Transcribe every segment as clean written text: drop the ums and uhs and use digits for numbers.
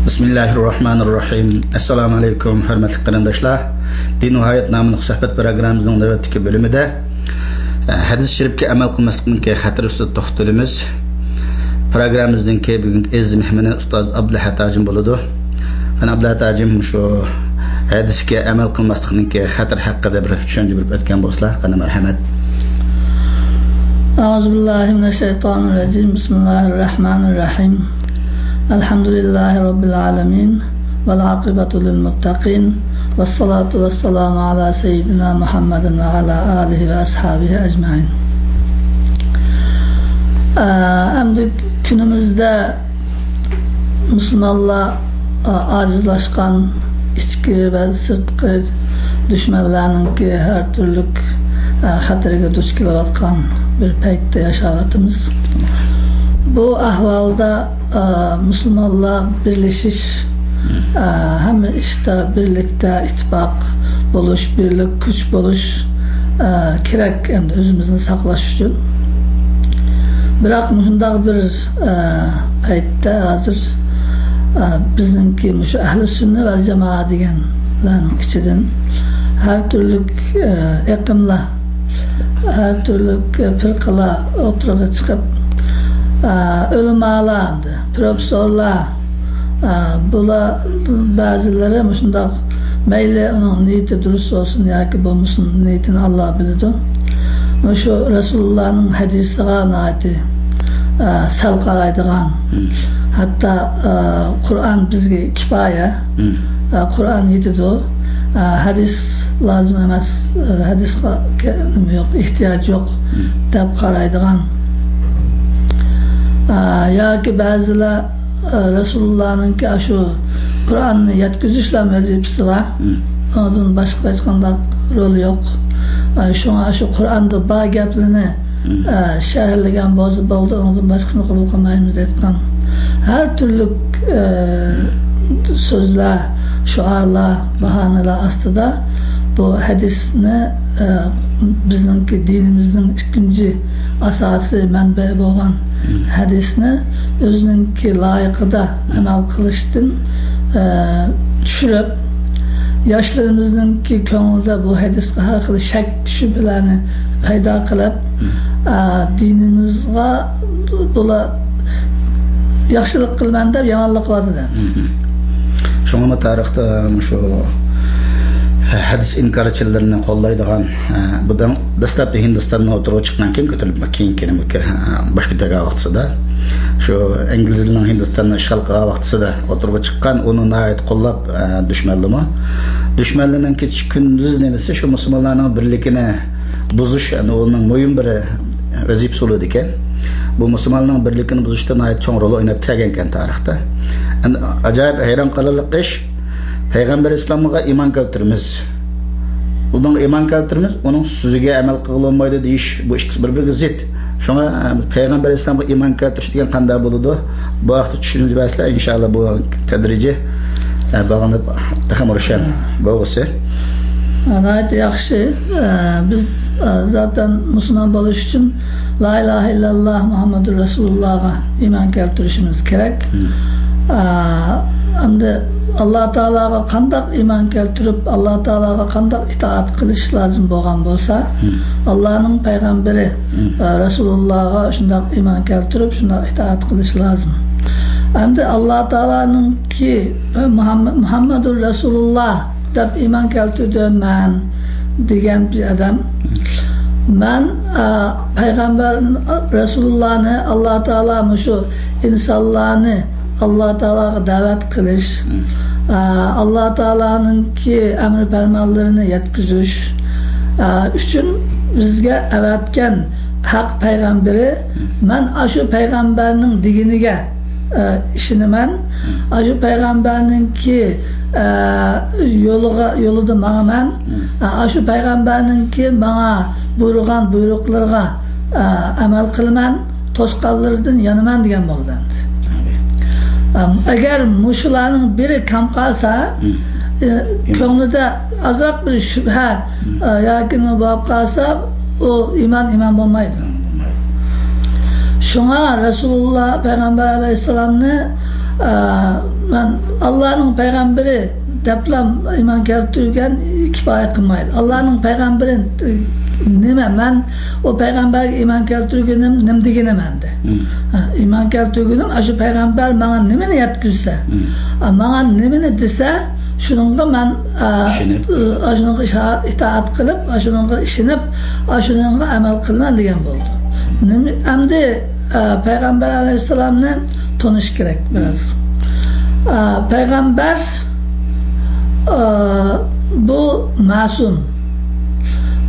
Bismillahirrahmanirrahim. Assalamu alaykum, hörmətli qarindaşlar. Din və Hayat namlıq söhbət proqramımızın növbətdəki bölümündə hadis şərifə əməl qılmaslıqdakı xətir üstə toxtalımız. Proqramımızdakı bugünkü əziz mehmani Ustaz Abdullah Hacim boludu. Ana Abdullah Hacim şu hadisga əməl qılmaslıqdakı xətir haqqında bir düşüncə bilib ötən bolsa, qana mərhəmət. Euzubillahimineşşeytanirracim. Bismillahirrahmanirrahim. Elhamdülillahi Rabbil alemin. Vel akıbetu lil muttaqin. Vessalatu vesselamu ala seyyidina Muhammedin ve ala alihi ve ashabihi ecmain. Hem günümüzde Müslümanlar acizlaşkan içki ve sırtkı düşmanlarının ki her türlü xatirge duç kilovatkan bir peytte yaşavatımız. Bu ahvalda Müslümanlar birleşiş, hem işte birlikte ittifak buluş, birlik, güç buluş gerek hem de özümüzün saklaş üçün. Bırak mühimdağ bir peytte hazır bizimki şu ehl-i sünni vel cemaat degenlerin içinden her türlü ekimle, her türlü fırkala oturuğa çıkıp ölümalar, profesörler, bula bazıları müşündaq meyli onun niyeti dürüst olsun ya ki bulmuşsun niyetini Allah bilirdi. Şu Resulullah'ın hadisine naiti sel qaraydıgan, hatta Kur'an bizge kifaya, Kur'an yetidir o. Hadis lazım emas, hadis yok, ihtiyaç yok deb qaraydıgan. Ya ki bazılar Resulullah'ın ki şu Kur'an'ı yetkizişle vazifesi var. Onun başka hiçbir rolü yok. Şuna şu Kur'an'da bağ geplini şerhligen bozdu oldu. Onun başkasını kabul kılmayımız etken. Her türlü sözler, şuarlar, bahaneler aslında bu hadisini bizimki dinimizin ikinci asası mənbəyi olan hadisini özününki layıqıda əməl qılışdın düşürüb yaşlarımızınki könüldə bu hadisqə hər xil şək şübhələrini payda qılıb dinimizə bula yaxşılıq qılmanda yamanlıq vardı da. Şuna tarixte şu hadis inkarçılarını kollaydıgan bu da dastlabki Hindistan'da oturup çıkan kim götürüp keyin başka daga vaqtida şu İngilizlerin Hindistan'da işgal qilgan vaqtida oturup çıkan onun ait qollab düşmanlığının ki gündüz nemesi şu Müslümanların birlikini buzuş yani onun mühim bir vazifesi oluyor diken. Bu Müslümanların birlikini buzuştan ait çoğun rol oynayıp kelgen tarixte. Yani acayip hayran qalırlıq iş. Peygamber İslam'a iman keltirimiz. Bunun iman keltirimiz, onun sözüge emel kılınmaydı deyiş, bu ikisi birbirine zıt. Şuna Peygamber İslam'a iman keltiriş degan qanday buludu. Bu vaqtda düşününce basla inşallah bu tedrici bağlanıp takım uğraşan boğusu. Gayet yaxşı. Biz zaten Müslüman buluş için La ilahe illallah Muhammedur Resulullah'a iman keltirişimiz gerek. Hem de Allah Teala'ga qandaq iman keltirip Allah Teala'ga qandaq itaat qilish lazım bo'lgan bo'lsa, Allah'ın peygamberi Resulullah'a şundaq iman keltirip şundaq itaat qilish lazım. Hem de Allah Teala'nın ki Muhammedur Resulullah deb iman keltirdi men degan bir adam. Ben peygamber Resulullah'ını Allah Teala şu insanlarını Allah Teala'ya davet kılış, Allah Teala'nın ki emri fermanlarını yetkizüş üçün bizge evetken hak peygamberi men aşı peygamberinin diginiga işini men aşı peygamberinin ki yoluda bana men aşı peygamberinin ki bana buyurgan buyruklarga amel kılman tosqallardan yanıman degan bo'ldi. Eğer muşularının biri kam kalsa, konuda azrak bir şüphe yakını bağıb kalsa, o iman olmaydı. Şuna Resulullah Peygamber Aleyhisselam'ını ben Allah'ın peygamberi deplam iman keltirgen kifoya qilmaydi. Allah'ın peygamberin nima men o peygamberge iman keltirgenim nim degenemdi. İman keltirgenim aşı peygamber bana nimani yetkizsa, bana nimani desa şununla men şununla itaat kılıp, şununla işinip, şununla amel kılman degen boldu. Endi Peygamber Aleyhisselam'la tanış gerek biraz. Peygamber bu masum.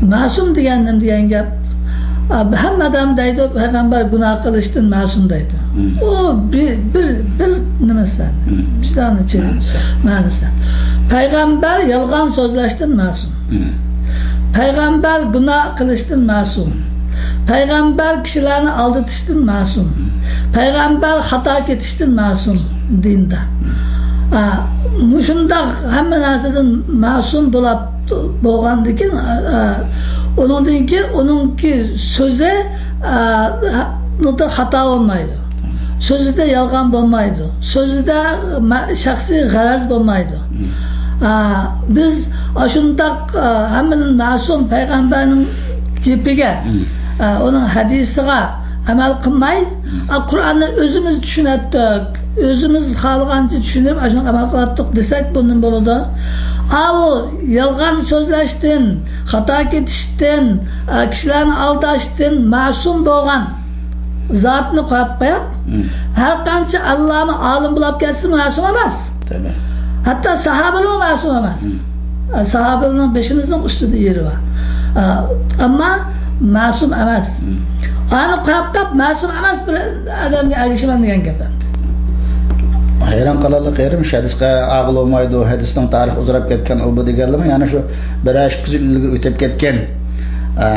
Masum degan gap hamma adam deydi peygamber günah qilishdan masum deydi. O bir nimasi? Bizdan ichi ma'nosi. Peygamber yolg'on so'zlashdan masum. Peygamber günah qilishdan masum. Peygamber kishilarni aldatishdan masum. Peygamber hata ketishdan masum dinda. Mushundaq hamma narsadan masum bo'lgandan keyin onundan keyin onunki so'zi hata olmaydi. Sözüde yalgan bo'lmaydi. Sözüde shaxsiy g'araz bo'lmaydi. Biz shundaq hammaning masum payg'ambarning gapiga, onun hadisiga amal qilmay, Qur'onni o'zimiz tushunatdik, o'zimiz xohlagancha tushunib, shunga amal qilatdik desak bundan bo'ladi. O yalgan so'zlashdan, xato ketishdan, kishilarni aldashdan ma'sum bo'lgan zotni qo'yib qo'yat. Har qancha Allohni olim bo'lib kelsa ma'sum emas. Tabii. Hatto sahobalar ma'sum emas. Sahobalarning beshimizning ustida yeri bor. Ammo ma'sum emas. Ani qo'yib ma'sum emas bir odamga ergashaman degan gap. Hayran qalarlik yerim hadisga aql olmaydi, hadisning tarixi uzrab ketgan u bu deganlimi? Ya'ni shu bir yil ilgari o'tib ketgan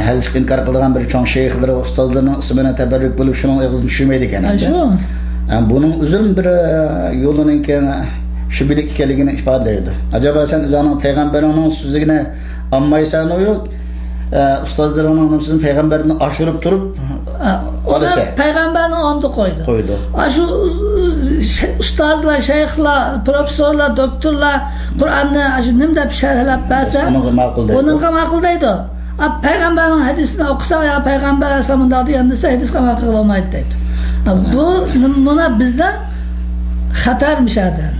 hadisga inkor qilgan bir cho'ng shayxlar, ustozlarning ismini tabarruk bo'lib shuning og'zini tushmaydi ekan. Shu. Buning uzun bir yo'lining shu bilik ekanligini ifodalaydi. Acaba sen o'zing payg'ambarning so'zligini olmaysanmi yo'q? Ustozlarning sizin peygamberini aşırıp durup ona peygamberini onda koydu. Şu ustazlar, şeyhler, profesörler, doktorlar Kur'an'ı nimde bir şerhlep verse onunla makıldaydı. Peygamberin hadisini okusa ya Peygamber Aleyhisselam'ın adı yanındaysa hadis makıl olmaydı deydi. Buna bizden hatarmış adam.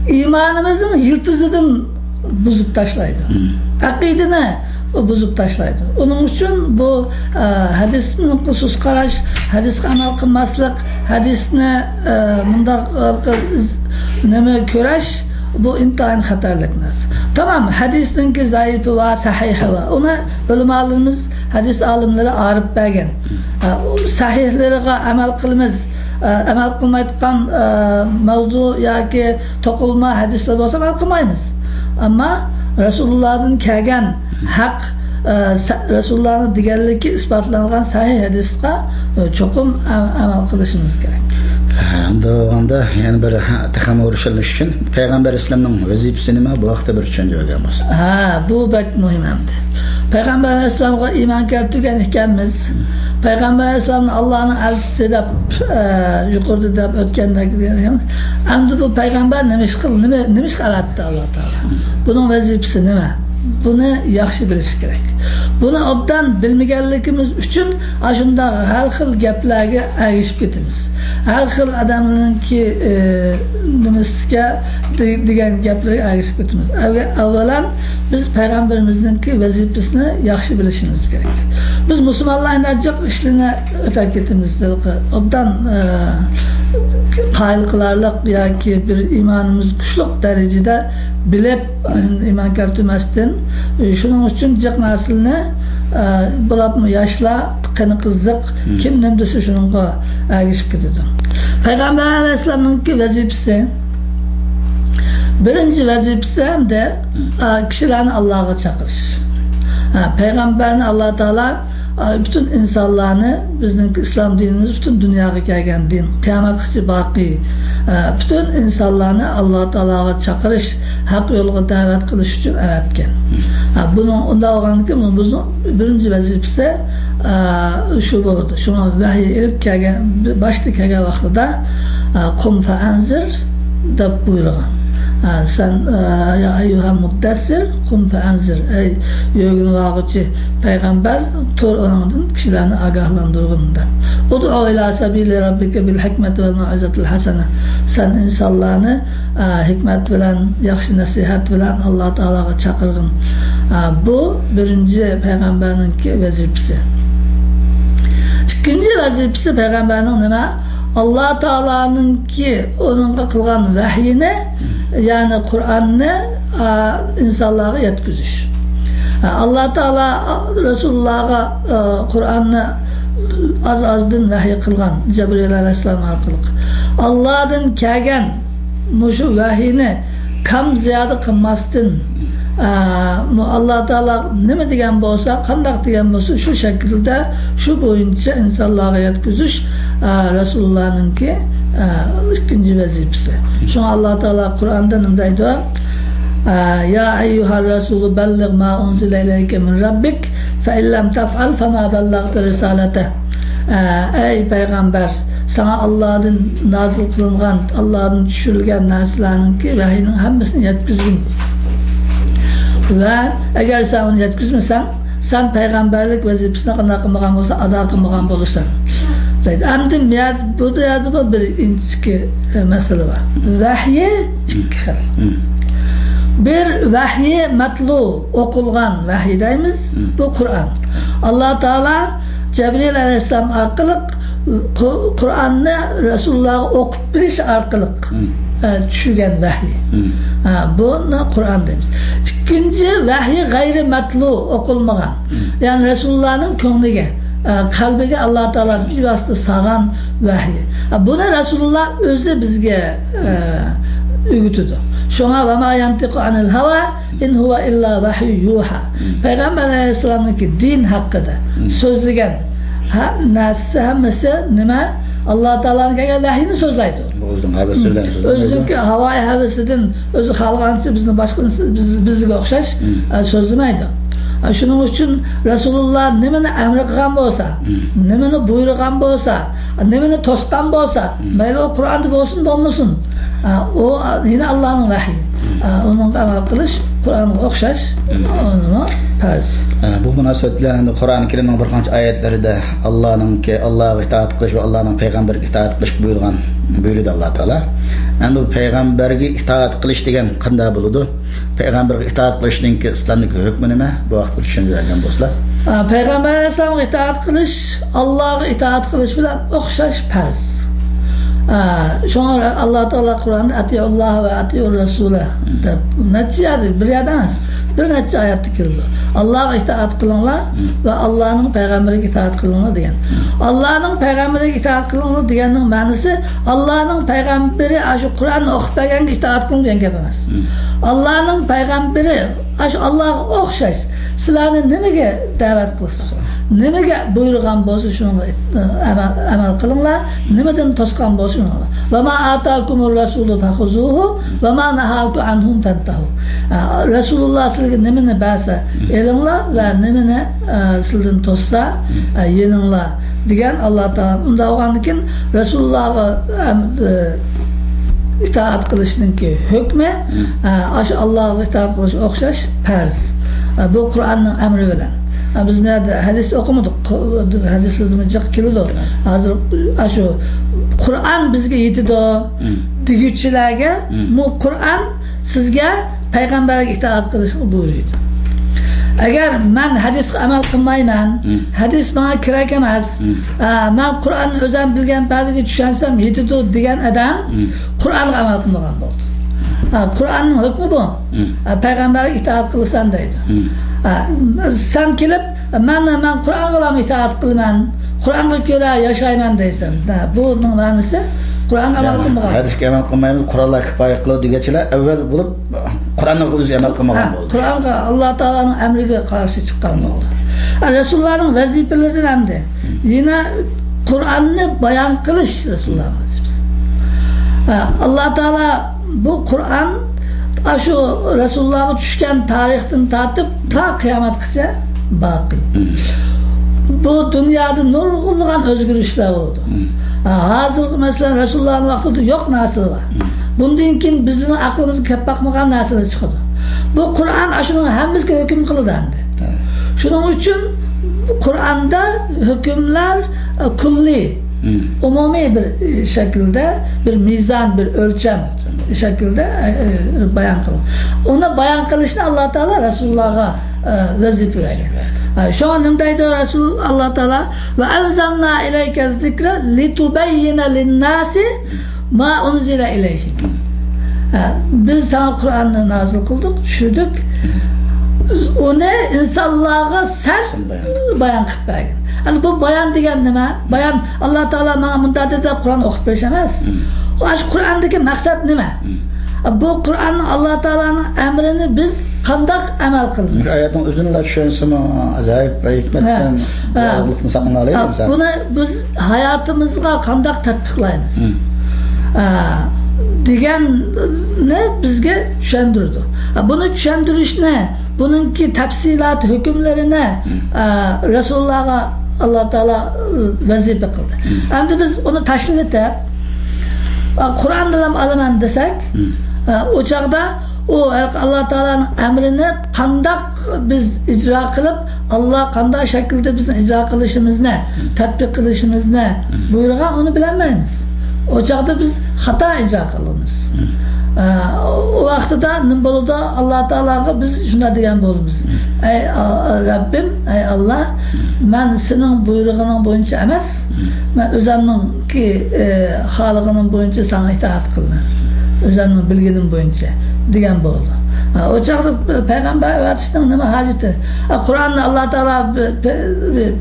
İmanımızın yırtızıdan buzup taşlaydı. Akidini buzup taşlaydı. Onun için bu hadisinin husus qarash, hadisga amal qilmaslik, hadisni bunda nima ko'rash bu intayin xatarlik narsa. Tamam, hadisninki zayıfı va sahihi va. Ona ulamolarimiz, hadis olimlari arib bergan. Sahihlariga amal qilamiz, amal qilmayotgan mavzu yoki to'qilma hadislar bo'lsa amal qilmaymiz. Ama Resulullah'ın kelgan haq Resulullah'ın deganligi isbotlangan sahih hadisga cho'qim amal qilishimiz kerak. Onda yani bir taxamur urushilish uchun Payg'ambar islomning vazifasi nima bu vaqtda bir tushuncha olganmiz. Bu bak muhim hamdi. Payg'ambar islomga iymon keltirgan ekanmiz. Payg'ambar islomni Allohning elchisi deb yuqorida deb o'tgandagi ekanmiz. Endi bu payg'ambar nima ish qilyapti Alloh taolo? Buning vazifasi nima? Buni yaxshi bilish kerak. Buni obdan bilmaganligimiz uchun ashunda har xil gaplarga ergishib ketamiz. Har xil odamlarningki nimasiga degan gaplarga ergishib ketamiz. Avvalan biz payg'ambarimizningki vazifasini yaxshi bilishimiz kerak. Biz musulmonlarning ajib ishlarini o'tab ketamiz. Obdan qayil qilarlik yoki bir iymonimiz kuchli darajada bilib iymon keltirmasdan shuning uchun jiq naslni bo'libmi yoshlar qani qiziq kim nima desa shunga ergishib ketadi. Payg'ambar alayhissalomning vazifasi birinchi vazifasi hamda kishilarni Allohga chaqirish. Payg'ambarni Alloh taolo bütün insanlarını bizim İslam dinimiz bütün dünyaya gelgen din, kıyametçi baki bütün insanlarını Allah Teala'ya çağırış, hak yoluna davet kılış için evetken. Bunun onda olan ki bunun birinci vazifesi şu oldu. Şuna vahiy ilk gelgen başta gelgen vaxtıda kum fe enzir deb buyurgan. Sen ya eyyuhal muddessir kum fe enzir. Ey yögün vağıcı peygamber tur onundan kişilerini agahlandırgın der. Ud'u ila sabili rabbike bil hikmeti vel mauizatil hasene. Sen insanlarını hikmet bilen, yaxşı nasihat bilen Allah Teala'ya çakırgın. Bu birinci peygamberin vazifesi. İkinci vazifesi peygamberin nima? Allah Teala'nın ki onunla kılgan vahyini, yani Kur'an'ını insanlara yetkizmiş. Allah Teala Resulullah'a Kur'an'ı az-azdan vahiy kılgan Cebrail aleyhisselam arkalık. Allah'dan kelgen şu vahyini kam ziyade kılmasın. Allah Teala nima degan bo'lsa, qanday degan bo'lsa, shu shaklda, shu bo'yicha insonlarga yetkazиш Rasulullah'ningki ikinci vazifesi. Şuna Allah Teala Kur'an'da nima deydi? Ya eyyuhar Resulü bellig ma unzile ileyke min rabbik fe illem tef'al fe ma bellagte risalete. Ey peygamber, sana Allah'ın nazil kılıngan, Allah'ın düşürülgen narsalarninki vahyinin hammasini yetkizgin. Ve eğer sen onu yetkizmesen, sen peygamberlik vazifesine qanday qilmagan bo'lsa, ado qilmagan bo'lasan. Endi bu yerda bir inchki masala bor. Vahiy ikki xil. Bir vahiy matlu, o'qilgan vahiy deymiz, bu Kur'an. Allah Teala Cebrail aleyhisselam arqali Kur'an'ni Resulullah'a o'qib berish arqali tushgan vahiy. Buni Kur'an deymiz. İkinci vahiy gayri matlu, o'qilmagan. Yani Resulullah'ın ko'ngliga, qalbiga Allah Teala bir vasıta sağan vahiy. Buni Resulullah o'zi bizga o'rgatdi. Şuna ve ma yantiqu anil hava in huwa illa vahiy yuha. Peygamber aleyhisselam'ınki din hakkında sözlügen narsa hammasi nima? Allah Teala'nın kelgan vahiyni so'zlaydi. O'zining havasi bilan so'zlaydi. O'zining havoyi havasidan o'zi xalqancha bizni boshqa bizga o'xshash so'zlamaydi. Shuning uchun Rasululloh nimani amr qilgan bo'lsa, nimani buyurgan bo'lsa, nimani to'sgan bo'lsa, mayli o Qur'onda bo'lsin, bo'lmasin, o yine Allohning vahyi. Onun amal qilish, Qur'onga o'xshash, uni farz. Bu munosabat bilan Qur'oni Karimning bir qancha oyatlarida Allohga itoat qilish va Allohning payg'ambariga itoat qilish buyurdi Allah Teala. Endi bu payg'ambarga itoat qilish degan qanday bo'ladi? Payg'ambarga itoat qilishning islomdagi hukmi nima? Bu vaqtda tushuntirgan bo'lsa. Payg'ambar alayhisolamga itoat qilish, Allohga itoat qilish bilan o'xshash farz. Şuna Allah Teala Kur'an'da Atiullah ve Atiur Resul'e neçe ayet, bir ayet emas, bir neçe ayet dikildi. Allah'a itaat kılınlar ve Allah'ın peygamberine itaat kılınlar diyen. Allah'ın peygamberine itaat kılınlar diyenin manası Allah'ın peygamberi şu Kur'an'ı okup bergen itaat kılın diyen gepemez. Allah'ın peygamberi Allah'a okşaş. Sizlarni nimaga da'vat qilsin? Nimaga buyurgan bo'lsa shuni amal qilinglar, nimadan to'sgan bo'lsa shuni. Va ma ataakumur rasulu fakhuzuhu va ma nahaku anhum fantahu. Rasululloh sizlarga nimani bersa, elinglar va nimani sizdan to'ssa, yeninglar degan Allah Taala. Unda bo'lgandan Rasulullohga itaat qilishninki hukmi Allohga itaat qilish o'xshash farz. Bu Kur'an'ın emri bilen. Biz hadis okumadık. Hadislerimiz çok kilidi. Hazır şu Kur'an bizge yetidi. Digüççilerge bu Kur'an sizge peygamberge itaat qilishni buyuruydu. Eğer ben hadisga amal qilmayman, hadis bana kerak emas, ben Kur'an'ni o'zim bilgan ba'ziga tushansam yetidi degan adam Kur'anga amal qilmagan bo'ldi. Kur'an'ın hükmü bu. Peygamber'e itaat kılırsan deydi. Sen kelip, ben Kur'an'a itaat kılman, Kur'an'a göre yaşayman deysen. Bunun manası Kur'an'a amal kılmagan. Hadisga amal qilmaymiz, Qur'onga kifoya qiladi deganchilar avval bo'lib Qur'onga o'zi amal qilmagan bo'ldi. Qur'onga Allah Taola'nın emriga qarshi chiqqan bo'ldi. Rasulullohning vazifalaridan hamda yine Kur'an'ni bayon qilish Rasulullohning vazifasi. Allah Taala bu Kur'an şu Resulullah'a düşken tarihten tartıp ta kıyametgacha baqi. Bu dünyada nurg'unlagan o'zgarishlar bo'ldi. Hazır mesela Resulullah'ın vaktida yok narsalar var. Bundan keyin bizning aqlimizga kelib boqmagan narsalar chiqadi. Bu Qur'on shuning hammasiga hukm qiladi. Shuning uchun Qur'onda hukmlar kulli, umumiy bir shaklda, bir mizon, bir o'lcham shaklda bayon qiladi. Uni bayon qilishni Alloh taolo Rasulullahga vazifa bergan. Şu an nimdaydi Resul Allah Teala ve anzalna ileyke zikra litubeyyine linnâsi ma unzile ileyhim. Biz sana Kur'an'ı nazil kıldık, düşürdük. Onu insanlığa sen bayan kılıp bergin. Yani bu bayan degen nima? Bayan Allah Teala bana bunda dedi Kur'an okup verişemez. Şu Kur'an'daki maksat nima? Bu Kur'an'ın Allah Teala'nın emrini biz kandak amel kılırız. Hayatın özünü de düşünsün acayip hikmetten yazılıkını sakınmalıyız insan. Bunu biz hayatımızga kandak tatbiklaymiz. Degen ne bizge düşendirdi. Bunu düşendiriş ne? Bununki tafsilat hükümlerine Resulullah'a Allah Teala vazife kıldı. Hem biz onu taşlık etip Kur'an'dan alaman desek o çağda o Allah Teala'nın emrini kandak biz icra kılıp Allah kandak şekilde bizim icra kılışımız ne, tatbik kılışımız ne buyurgan onu bilemeyiz. O çağda biz hata icra kılımız. O vaxtıda Nimbolu'da Allah Teala'ya biz şuna diyen bolumuz. Ey Rabbim, ey Allah, ben senin buyruğunun boyunca emez, ben özümün ki halıqının boyunca sana itaat kılma. Özümün bilginin boyunca diyen boldu. O çağda Peygamber öğretişten nima haceti. Kur'an'da Allah Teala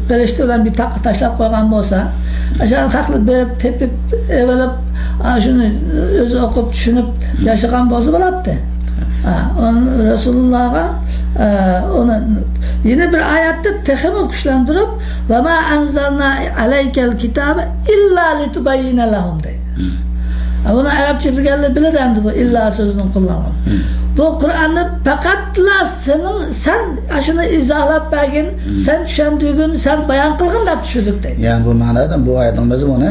perişte olan bir takı taşlap koygan olsa, aşağı haklı berip tepip evelip şunu özü okup düşünüp yaşayan bolsa bolattı. Resulullah'a onu yine bir ayette tehimi güçlendirip ve ma anzalna aleykel kitabe illa litubeyyine lahum dedi. Bunu Arapça bilgilerle bile dendi bu illa sözünün kullanımı. Bu Kur'an'ı fakatla sen şunu izahlap bergin, sen düşendüğün, sen bayan kılgın da düşürdük dedi. Yani bu manada bu ayetin mazmunu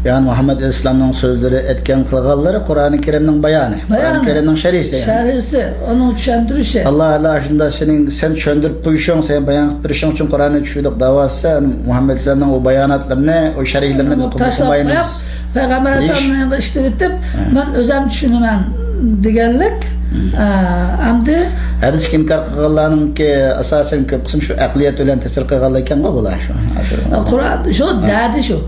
yani Muhammed Aleyhisselam'ın sözleri etken kılgalları Kur'an-ı Kerim'in bayanı. Kur'an-ı Kerim'in şerisi yani. Şerisi, onun düşendürüşü. Allah şimdi sen düşendürüp koyuşun, sen bayan kılışın için Kur'an'ı düşürdük davası yani Muhammed Aleyhisselam'ın o bayanatlarını, o şerihlerini biz okumayız. Peygamber Aleyhisselam'ın işte bitip ben özüm düşünümen degenlik amdi hadis inkar kılganlarının ki asasen köp kısım şu akliyet ölen tefsir kılganlarken mi bular şu? Kur'an şu dadi şu.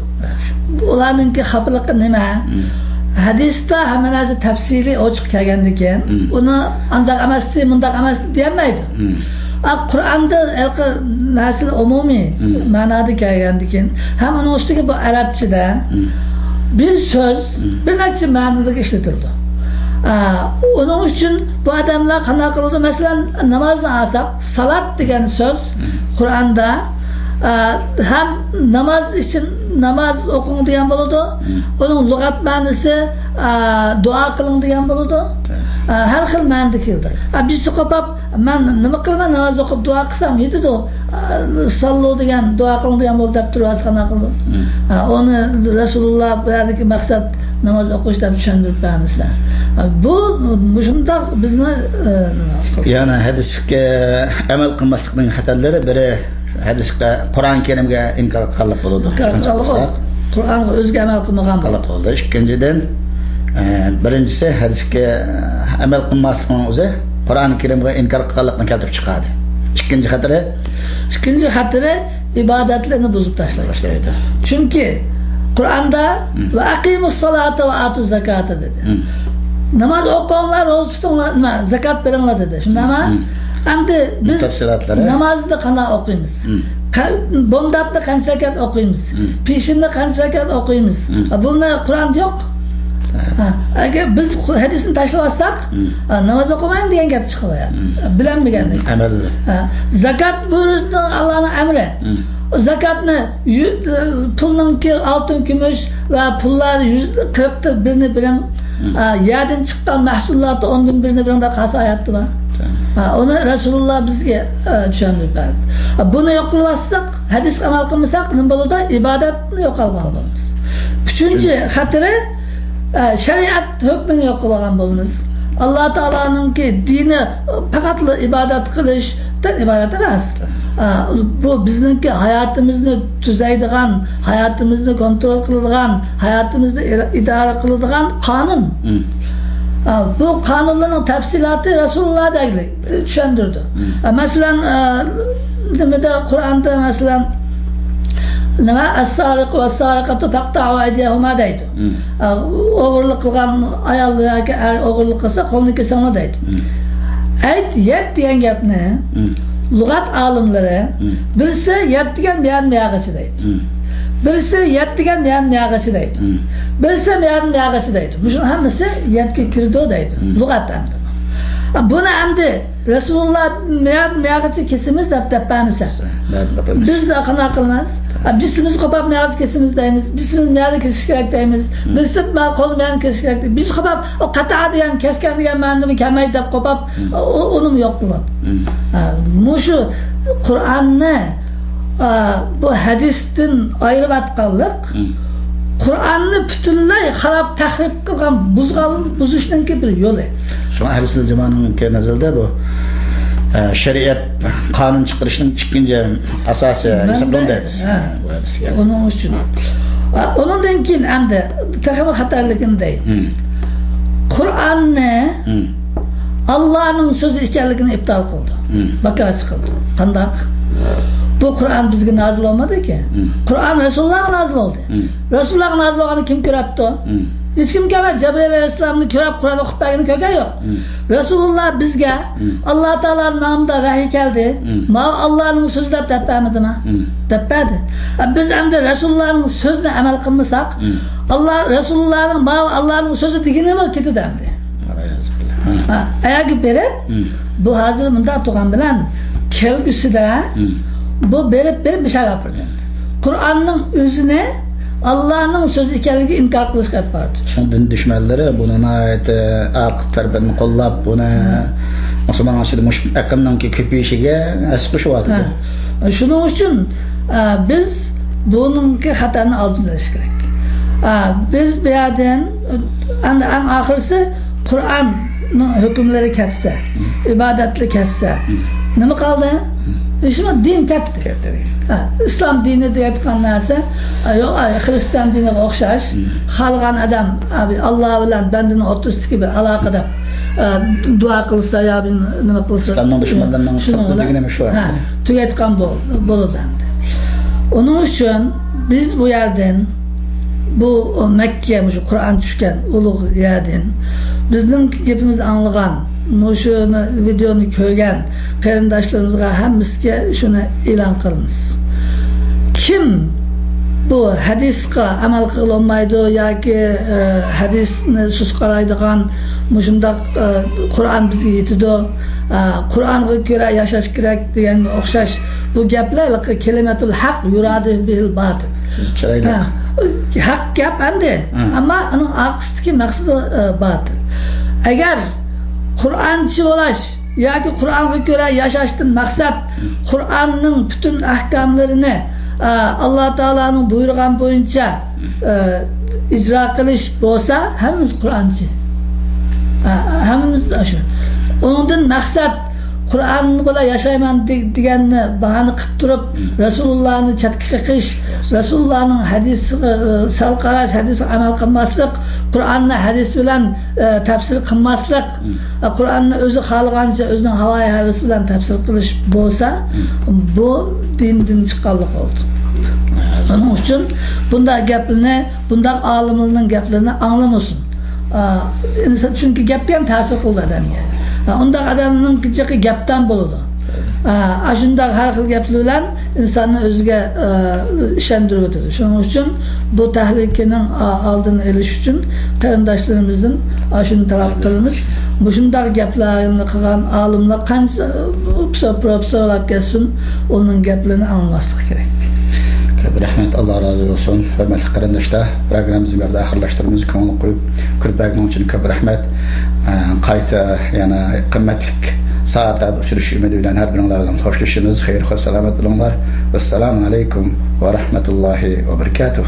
Ularninki xapılıqı nima? Hadisda hamma narsa tafsili ochiq kelgandikan, uni andaq emasdi, mundaq emasdi demaydi. Qur'onda narsa umumiy ma'noda kelgandikan, ham uni ustiga bu arabchada bir söz bir necha ma'noda ishlatildi. Onun için bu adamlar qanday qiladi? Masalan, namozni alsak, salat degan söz Qur'onda hem namaz için namaz okun diyen buludu. Onun lügat manisi dua kılın diyen buludu. Her xil ma'noda keldi. Birisi qopab, men nima qilaman namoz o'qib dua qilsam yedi de sallu degan dua qilin degan bo'ldi deb turibsiz qana qildi. Onu Rasululloh bu yerdagi maqsad namoz o'qish deb tushuntirib bermasa. Bu shundoq bizni yani hadisga amal qilmaslikning xatarlari biri hadisga Kur'an-ı Kerim'e inkar qilib bo'ladi. Kur'an'a özgü amal qilmagan bo'ldi. Ikkinchidan birinchisi hadisga amal qilmaslikning o'zi Kur'an-ı Kerim'e inkar qilganlikni keltirib chiqadi. İkinci xatiri ibadetlerini bozup taşlaydı. Çünkü Kur'an'da ve akimus salata ve atuz zakata dedi. Namaz okuyanlar, oruç tutanlar, zakat verenler dedi. Şimdi ama endi biz namazda qana o'qiymiz. Bomdatda qancha rakat o'qiymiz. Peshinda qancha rakat o'qiymiz. Bunda Qur'on yo'q. Agar biz hadisni tashlab olsak, namoz o'qimayman degan gap chiqadi. Bilinmaganlik. Amal. Zakat buyurdi Allohning amri. Zakatni pulninki oltin, kumush va pullar 140 ta birini bilan yerdan chiqqan mahsulotni 10dan birini bilan da qasa ayatdi va onu Resulullah bizge tushuntirib berdi. Buni yo'q qilmasak, hadis amal qilmasak, nima bo'ladi? Ibodatni yo'qolgan bo'lamiz. Üçüncü hatırı şeriat hükmünü yok kılgan bulunuz. Allah Teala'nın ki dini fakat ibadet kılıştan ibaret emas. Bu bizninki hayatımızı tüzeydigan, hayatımızı kontrol kıladigan, hayatımızı idare kıladigan kanun. Bu kanunların tafsilatı Resulullah da düşündürdü. Mesela demede Kur'an'da mesela nima as-sariq ve as-sariqatu faqta'u aydiyahuma deydi. Oğurluk kılgan ayol yoki er oğurluk kılsa qo'lini kesinglar deydi. Ayt yet degan gapni lug'at olimlari birisi yet degan men miyag'ichi deydi. Birisi yet degan men miyag'ichi deydi. Birisi men miyag'ichi deydi. Buning hammasi yetga kirdi deydi. Lug'at hamda. Buni hamda Resulullah miyag'ichi kesimiz deb depamisa. Biz de qana qilamiz. Bisimiz qopab miyag'ichi kesimiz deymiz. Bisimiz miyag'ichi kesish kerak deymiz. Birisi qo'l miyag'ichi kesish kerak deymiz. Biz qopab qata degan kesgan degan ma'noni kamaydi deb qopab uni yo'q qiladi. Mushu Qur'onni bu hadisdan ayirib atganlik Qur'onni butunlay qarab tahrif qilgan buzishninki bir yo'li. Şuna Ahl-i Cemaat'ın nazarda bu şeriat kanun çıkarışının çıkınca asası hesaplandı. Onun için. Onundan keyin hamda takama xatarligini deydi. Qur'onni Allah'ın sözü ekanligini iptal qildi. Bakara chiqildi. Qandaq? Bu Qur'on bizga nazil olmadi ki. Qur'on Rasulullohga nazil oldi. Rasulullohga nazil olganini kim ko'rapti? Hech kim ko'rmadi. Jibril alayhissalomni ko'rib Qur'on o'qib bergan ko'rgan yo'q. Rasululloh bizga Alloh taolaning nomida vahiy keldi. Ma Allohning so'zi deb depamidimi? Depadi. Biz endi Rasulullohning so'zini amal qilmasak, Rasulullohning ma Allohning so'zi deganimi ketadi endi. Ayagi berib, bu hozir bunda turgan bilan kelgusida bu berib bir şey yapırdı. Kur'an'ın özüne Allah'ın sözü ekanligi inkar qilish qilib bordi. Şu din düşmanları bunun ayet aql tarbiyani qo'llab buni musulmonlar ichida mush aqlninki ko'payishiga asqishyapti. Shuning uchun biz buningki xatarni oldini olish kerak. Biz bu yerdan eng oxirisi Qur'onning hukmlari ketsa, ibodatli ketsa, nima qoldi? Şuna din ketdi. İslam dini deyotgan narsa yo'q, Hristiyan diniga o'xshash. Xalqan adam Alloh bilan bandini o'rtasidagi bir aloqada duo qilsa yo nima qilsa, İslamning dushmanlarining qildigini shu. Tugatgan bo'ladi. Uning uchun biz bu yerdan bu Makka shu Qur'on tushgan ulug' yerdan bizning gapimizni anglagan şu videonu ko'rgan qarindoshlarımızga hammasiga shuni e'lon qilamiz. Kim bu hadisga amal qilolmaydi yoki hadisni sus qaraydigan shundoq Qur'on bizga yetidi, Qur'onga ko'ra yashash kerak deganga o'xshash bu gaplar kelimatul haq yuradi bil batil. Haq gap endi, ammo uning aqsidagi maqsadi batil. Agar Qur'onchi bo'lish yoki Qur'onga ko'ra yashashdan maqsad Qur'onning butun ahkomlarini Alloh taolaning buyurgan bo'yicha ijro qilish bo'lsa, hammamiz Qur'onchi. Hammamiz shu. Undan maqsad Qur'on bilan yashayman deganni bahona qilib turib, Rasulullohni chatga qiqish, Rasulullohning hadisiga sal qarash, hadisga amal qilmaslik, Qur'onni hadis bilan tafsir qilmaslik, Qur'onni o'zi xohlagancha o'zining havoyi havasi bilan tafsir qilish bo'lsa, bu dindan chiqqanlik bo'ldi. Onun uchun bunday gaplarni, bunday olimlarning gaplarini anglamasin. Chunki gapga ham ta'sir qiladi odamga. Unda adamning kichik gapdan bo'ladi. Shunday har xil gaplar bilan insonni o'ziga ishontirib o'tadi. Shuning uchun bu tahlikaning oldini olish uchun qarindoshlarimizdan shuni talab qilamiz. Bu shunday gaplarni qilgan olimlar qancha professorlar kelsin, uning gaplarini anglamaslik kerak. Köp rahmet, Allah razı olsun. Hürmetli qarindoshlar, programımızı burada axirlashtiramiz. Ko'ngil qo'yib kirpagning uchun köp rahmet. Qayta yana qimmatlik saatlarda uchrashish umidi bilan har biringlar bilan xo'shlashamiz. Xayr, salomat bo'linglar. Assalomu alaykum va rahmatullohi va barakatuh.